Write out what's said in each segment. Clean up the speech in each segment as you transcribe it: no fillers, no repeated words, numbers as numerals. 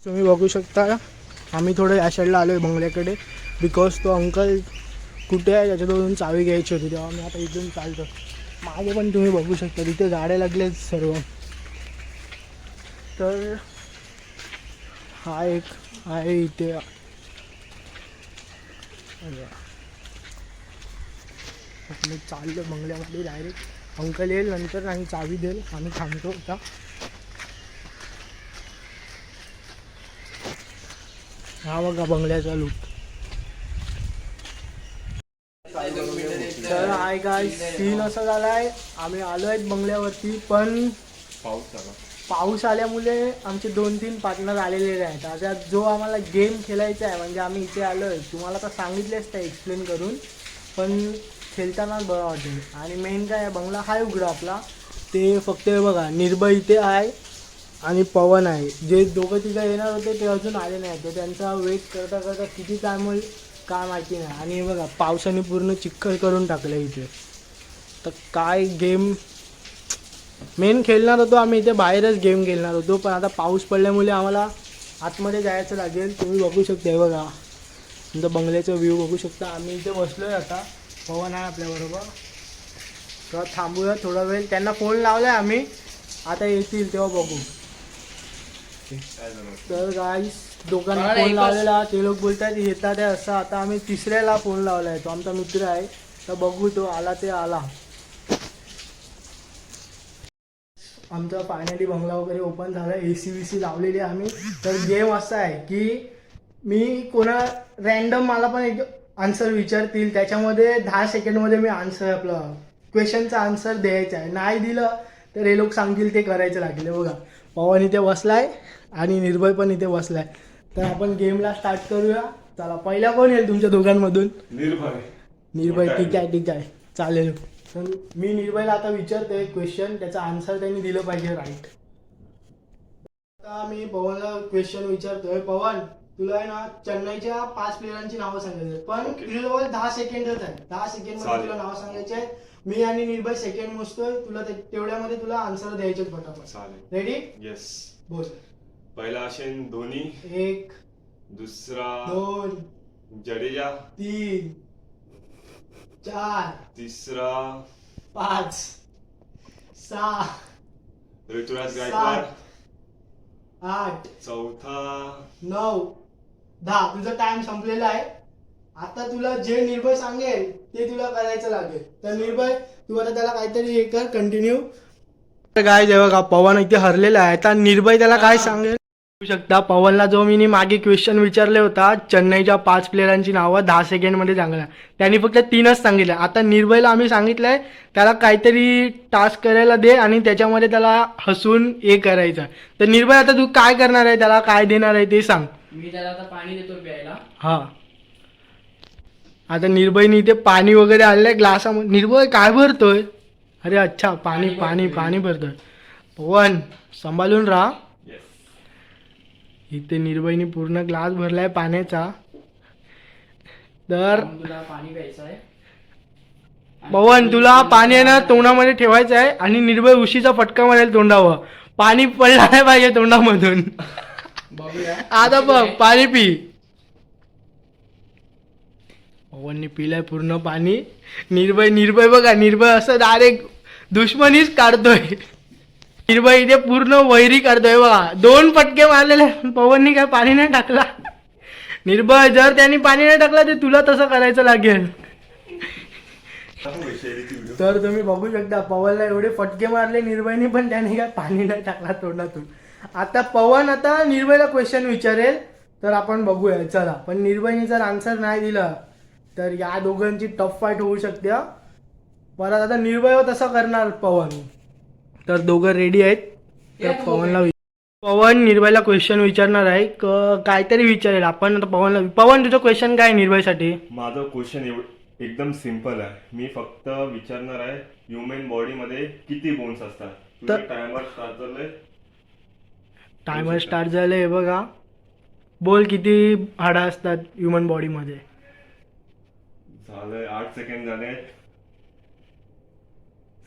तुम्ही बघू शकता आम्ही थोडं या साईडला आलो आहे बंगल्याकडे बिकॉज तो अंकल कुठे आहे त्याच्याकडून चावी घ्यायची होती तेव्हा मी आता इथून चालतो. मागे पण तुम्ही बघू शकता तिथे गाड्या लागले सर्व. तर हा एक आहे इथे. आपण चाललो बंगल्यामध्ये डायरेक्ट. अंकल येईल नंतर आणि चावी देईल. आम्ही थांबतो आता. हा बघा बंगल्याचा लूक. तर हाय गाईस, सीन असा झाला आहे आम्ही आलो आहेत बंगल्यावरती पण पाऊस आल्यामुळे आमचे 2-3 पार्टनर आलेले आहेत. आता जो आम्हाला गेम खेळायचा आहे म्हणजे आम्ही इथे आलो आहे तुम्हाला तर सांगितलेच ते एक्सप्लेन करून पण खेळतानाच बरं वाटेल. आणि मेन काय आहे बंगला हाय उघडा आपला. ते फक्त बघा निर्भय इथे आहे आणि पवन आहे. जे दोघं तिघं येणार होते ते अजून आले नाही. तर त्यांचा वेट करता करता किती टाईम होईल काय माहिती नाही. आणि बघा पावसाने पूर्ण चिखल करून टाकलं इथे. तर काय गेम मेन खेळणार होतो आम्ही इथे बाहेरच गेम खेळणार होतो पण आता पाऊस पडल्यामुळे आम्हाला आतमध्ये जायचं लागेल. तुम्ही बघू शकता बघा तुमचं बंगल्याचा व्ह्यू बघू शकता. आम्ही इथे बसलो आहे आता. पवन आहे आपल्याबरोबर. तर थांबूया थोडा वेळ. त्यांना फोन लावला आहे आम्ही. आता येतील तेव्हा बघू. तर गाईस दोघांना फोन लावलेला ते लोक बोलतात येतात आहे असं. आता आम्ही तिसऱ्याला फोन लावला आहे. तो आमचा मित्र आहे तर बघू तो आला ते आला. आमचा फायनली बंगला वगैरे ओपन झाला. AC बीसी लावलेली आम्ही. तर गेम असा आहे की मी कोणा रॅन्डम मला पण एक आन्सर विचारतील त्याच्यामध्ये 10 सेकंडमध्ये मी आन्सर आपलं क्वेश्चनचा आन्सर द्यायचा आहे. नाही दिलं तर हे लोक सांगतील ते करायचं लागले. बघा पवन इथे बसलाय आणि निर्भय पण इथे बसलाय. तर आपण गेमला स्टार्ट करूया. चला पहिला कोण येईल तुमच्या दोघांमधून? निर्भय ठीक आहे चालेल. तर मी निर्भयला आता विचारतोय क्वेश्चन त्याचा आन्सर त्यांनी दिलं पाहिजे राईट. आता मी पवनला क्वेश्चन विचारतोय. पवन तुला आहे ना चेन्नईच्या 5 प्लेयरांची नावं सांगायची पण तुझ्याजवळ 10 सेकंडच आहे. 10 सेकंडमध्ये तुला नावं सांगायचे आहेत. मी आणि निर्भय सेकंड मोजतोय. तुला तेवढ्यामध्ये तुला आन्सर द्यायचे फटाफट. रेडी? येस. बोल. पहिला असेल धोनी. 1 दुसरा 2 जडेजा. 3 4 तिसरा 5 6 ऋतुराज गायकवाड. 8 चौथा 9 10. तुझा टाइम संपलेला आहे. आता तुला जे निर्भय सांगेल ते तुला करायचं लागेल. तर निर्भय तू आता त्याला काहीतरी हे कर कंटिन्यू. काय जेव्हा का पवन इथे हरलेला आहे आता निर्भय त्याला काय सांगेल बघू शकता. पवनला जो मी मागे क्वेश्चन विचारले होता चेन्नईच्या 5 प्लेयरांची नावं 10 सेकंडमध्ये सांगला. त्यांनी फक्त 3च सांगितलं. आता निर्भयला आम्ही सांगितलंय त्याला काहीतरी टास्क करायला दे आणि त्याच्यामध्ये त्याला हसून हे करायचं. तर निर्भय आता तू काय करणार आहे त्याला काय देणार आहे ते सांग. मी त्याला आता पाणी देतो प्यायला. हा आता निर्भयनी इथे पाणी वगैरे आलेलं आहे ग्लासामध्ये. निर्भय काय भरतोय? अरे अच्छा पाणी भरतोय. पवन सांभाळून राहा. इथे निर्भयनी पूर्ण ग्लास भरलाय पाण्याचा. तर तुला पाणी प्यायचं आहे. पवन तुला पाणी आहे ना तोंडामध्ये ठेवायचं आहे आणि निर्भय उशीचा फटका मारेल तोंडावर. पाणी पडला नाही पाहिजे तोंडामधून. बघूया आता बघ पाणी पी. पवनने पिलाय पूर्ण पाणी. निर्भय बघा निर्भय असं डायरेक्ट दुश्मनीच काढतोय. निर्भय इथे पूर्ण वैरी काढतोय बघा. 2 फटके मारलेले पवननी काय पाणी नाही टाकला. निर्भय जर त्यांनी पाणी नाही टाकलं तर तुला तसं करायचं लागेल. तर तुम्ही बघू शकता पवनला एवढे फटके मारले निर्भयनी पण त्याने काय पाणी नाही टाकला तोंडातून. आता पवन आता निर्भयला क्वेश्चन विचारेल तर आपण बघूया चला. पण निर्भयने जर आन्सर नाही दिला तर या दोघांची टफ फाईट होऊ शकते. परत आता निर्भय तसं करणार पवन. तर दोघं रेडी आहेत. तर पवन निर्भयला क्वेश्चन विचारणार आहे. काहीतरी विचारेल आपण आता पवनला. पवन तुझं क्वेश्चन काय निर्भयसाठी? माझं क्वेश्चन एकदम सिंपल आहे. मी फक्त विचारणार आहे ह्युमन बॉडी मध्ये किती बोन्स असतात. तुझं टायमर स्टार्ट झालंय. टायमर स्टार्ट झालंय बघा. बोल किती हाडं असतात ह्युमन बॉडीमध्ये? झालंय 8 सेकंड झाले.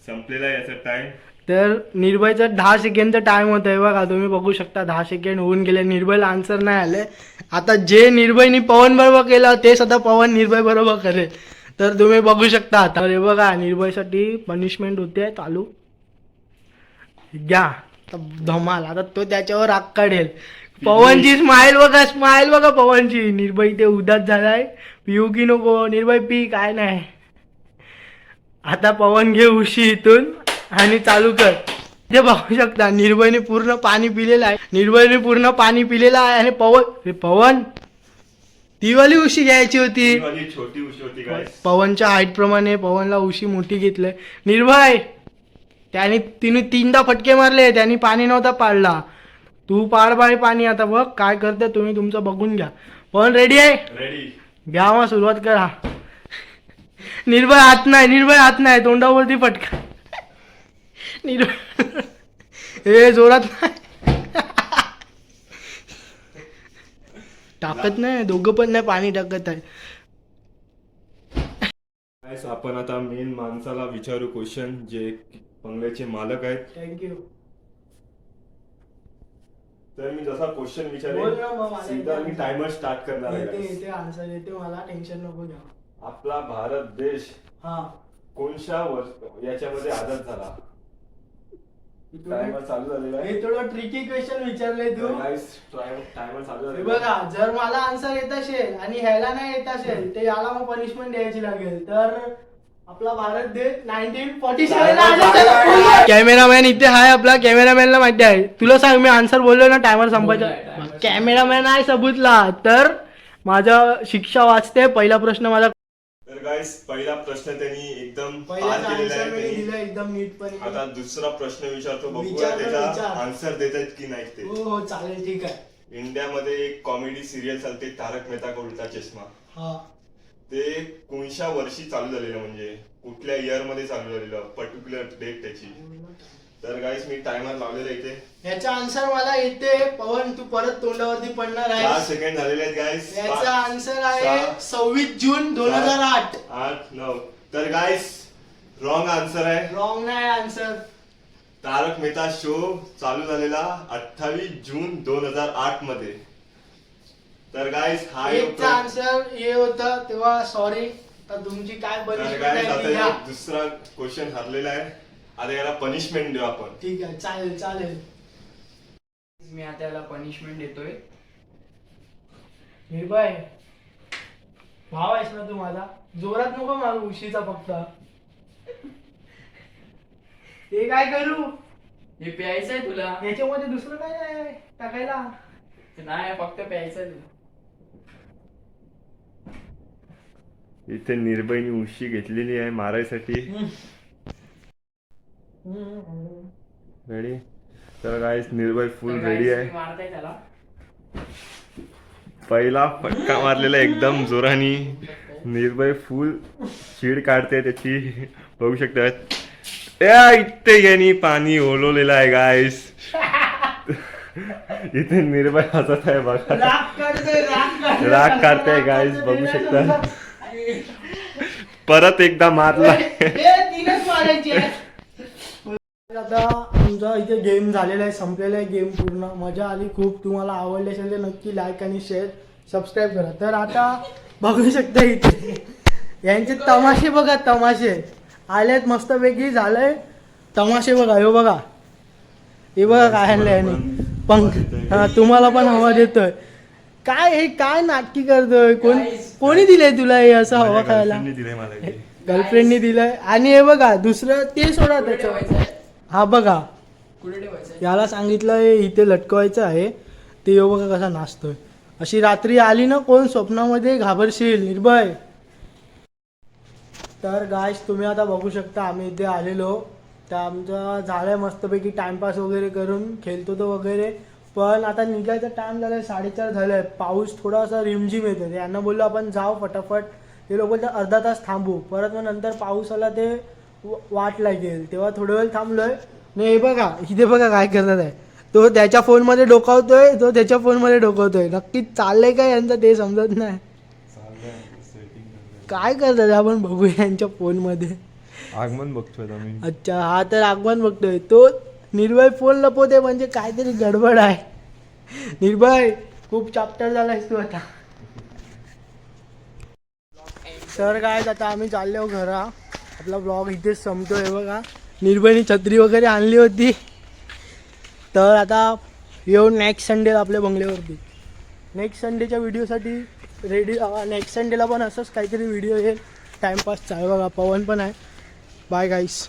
संपलेला आहे याचा टाइम. तर निर्भयचा 10 सेकंडचा टाइम होता आहे बघा, तुम्ही बघू शकता 10 सेकंड होऊन गेले, निर्भयला आन्सर नाही आले. आता जे निर्भयनी पवन बरोबर केलं ते सुद्धा पवन निर्भय बरोबर करेल, तर तुम्ही बघू शकता. आता हे बघा निर्भयसाठी पनिशमेंट होते चालू, घ्या आता धमाल. आता तो त्याच्यावर राग काढेल. पवनची स्माइल बघा पवनची. निर्भय ते उदास झालाय, पिऊ की नको निर्भय, पी काय नाही. आता पवन घे उशी इथून आणि चालू कर. ते बघू शकता निर्भयने पूर्ण पाणी पिलेलं आहे, आणि पवन ती वाली उशी घ्यायची होती. ही माझी छोटी उशी होती गाईस. पवनच्या हाईट प्रमाणे पवनला उशी मोठी घेतलंय. निर्भय तिने 3दा फटके मारले, त्यांनी पाणी नव्हता पाडला. तू पाड बाय पाणी. आता बघ काय करते, तुम्ही तुमचं बघून घ्या. पवन रेडी आहे? रेडी. घ्या मग सुरुवात करा. निर्भय हात नाही, तोंडावरती फटका. निर्भय हे जोरात नाही टाकत नाही, दोघं पण नाही पाणी टाकत आहे. गाईस आपण आता मेन माणसाला विचारू क्वेश्चन, जे बंगल्याचे मालक आहेत. थँक्यू. तर मी जसा क्वेश्चन बोल ना मग, मला सीधा मी येते. टायमर स्टार्ट करणार आहे guys. येते आन्सर येते मला, टेन्शन नको घ्या. आपला भारत देश हा कोणत्या याच्यामध्ये आझाद झाला? टायमर चालू झालेला आहे. हे थोडं ट्रिकी क्वेश्चन विचारलंय तू. टायमर चालू हे झालेला आहे. बघा, जर मला आन्सर येत असेल आणि ह्याला नाही येत असेल तर याला मग पनिशमेंट द्यायची लागेल. तर आपला भारत देश 1947 ला. कॅमेरामॅन इथे आहे, आपला कॅमेरामॅनला माहिती आहे. तुला सांग, मी आन्सर बोललो ना टायमर संपायचा. बोललोय. कॅमेरामॅन आहे सबूतला. तर माझा शिक्षा वाचते. पहिला प्रश्न माझा, तर गाईस पहिला प्रश्न त्यांनी एकदम पहिला पार केलेला आन्सर आहे मी त्यांनी. दिला एकदम नीटपणे. आता दुसरा प्रश्न विचारतो, बघूया विचार. त्याचा आन्सर देत आहेत की नाही ते. हो हो चालेल, ठीक आहे. इंडियामध्ये एक कॉमेडी सिरियल चालते, तारक मेहता का उलटा चष्मा. हा ते कोणत्या वर्षी चालू झालेलं, म्हणजे कुठल्या इयर मध्ये चालू झालेलं, पर्टिक्युलर डेट त्याची. तर गाईस मी टायमर लावलेला इथे. याचा आन्सर मला येते. पवन तू परत तोंडावरती पडणार 4 आहे. सेकंड झालेले आहेत गाईस. याचा आन्सर आहे 26 जून 2008. 8 9. तर गाईस रॉंग आन्सर आहे. रॉंग नाही आन्सर. तारक मेहता शो चालू झालेला 28 जून 2008 मध्ये. तर गाईस हा एकचा आन्सर हे होता तेव्हा. सॉरी. तर तुमची काय तर पनिशमेंट गाईस आहे ती आता घ्या. दुसरा क्वेश्चन हरलेला आहे. आता याला पनिशमेंट देऊ आपण. ठीक आहे, चालेल चालेल. मी आता याला पनिशमेंट देतोय. निर्भय भाव आहेस ना तू माझा, जोरात नको मारू उशीचा फक्त. हे काय करू? हे प्यायचंय तुला? याच्यामध्ये दुसरं काय नाही टाकायला. नाही, फक्त प्यायचंय तुला. इथे निर्भयनी उशी घेतलेली आहे मारायसाठी. रेडी. तर गाईस निर्भय फुल तर रेडी guys, आहे. मी मारताय त्याला. पहिला फटका मारलेला एकदम जोरानी. निर्भय फुल चीड काढते त्याची, बघू शकतात. इथे यांनी पाणी ओलवलेलं आहे गाईस. इथे निर्भय हसत आहे बघा. राग काढते गाईस, बघू शकता. परत एकदा मारला. आता आमचा इथे गेम झालेला आहे, संपलेला आहे गेम पूर्ण. मजा आली खूप. तुम्हाला आवडले असेल तर नक्की लाईक आणि शेअर सबस्क्राईब करा. तर आता बघू शकता इथे यांचे तमाशे बघा, तमाशे आलेत मस्तपैकी. झालंय तमाशे बघा. हे बघा, हे बघा काय आणलंय यांनी. पंख. हा तुम्हाला पण हवा देतोय. काय हे काय नाटकी करतोय? कोणी दिलंय तुला हे असं हवा खायला? दिलंय मला इथे. गर्लफ्रेंडनी दिलंय. आणि हे बघा दुसरं ते सोडा कुठे त्याचं. ठेवायचंय? हा बघा, कुठे ठेवायचंय? याला सांगितलंय इथे लटकवायचं आहे. ते यो बघा कसा नाचतोय. अशी रात्री आली ना कोण स्वप्नामध्ये घाबरशील निर्भय. तर गाईस तुम्ही आता बघू शकता आम्ही इथे आलेलो. तर आमचा झालंय मस्तपैकी टाइमपास वगैरे करून खेळतो तो वगैरे. पण आता निघायचा टाइम झालाय, 4:30 झालाय. पाऊस थोडासा रिमझिम येतो. यांना बोललो आपण जाऊ फटाफट. ते लोक बोलतात अर्धा तास थांबू. परत मग नंतर पाऊस आला ते वाट लागेल, तेव्हा थोडं वेळ थांबलोय. नाही हे बघा, इथे बघा काय करतात आहे. तो त्याच्या फोनमध्ये डोकावतोय, तो त्याच्या फोनमध्ये डोकावतोय. नक्की चाललंय काय यांचं ते समजत नाही. काय करतात आपण बघूया यांच्या फोनमध्ये. आगमन बघतोय आम्ही. अच्छा हा तर आगमन बघतोय तो. निर्भय फोन लपवते म्हणजे काहीतरी गडबड आहे. निर्भय खूप चाप्टर झालायस तू आता. तर काय आता आम्ही चाललो घरा. आपला ब्लॉग इथेच संपतोय बघा. निर्भयनी छत्री वगैरे आणली होती. तर आता येऊ नेक्स्ट संडेला आपल्या बंगल्यावरती. नेक्स्ट संडेच्या व्हिडिओसाठी रेडी राहा. नेक्स्ट संडेला पण असंच काहीतरी व्हिडिओ येईल टाईमपासचा आहे बघा. पवन पण आहे. बाय गाईस.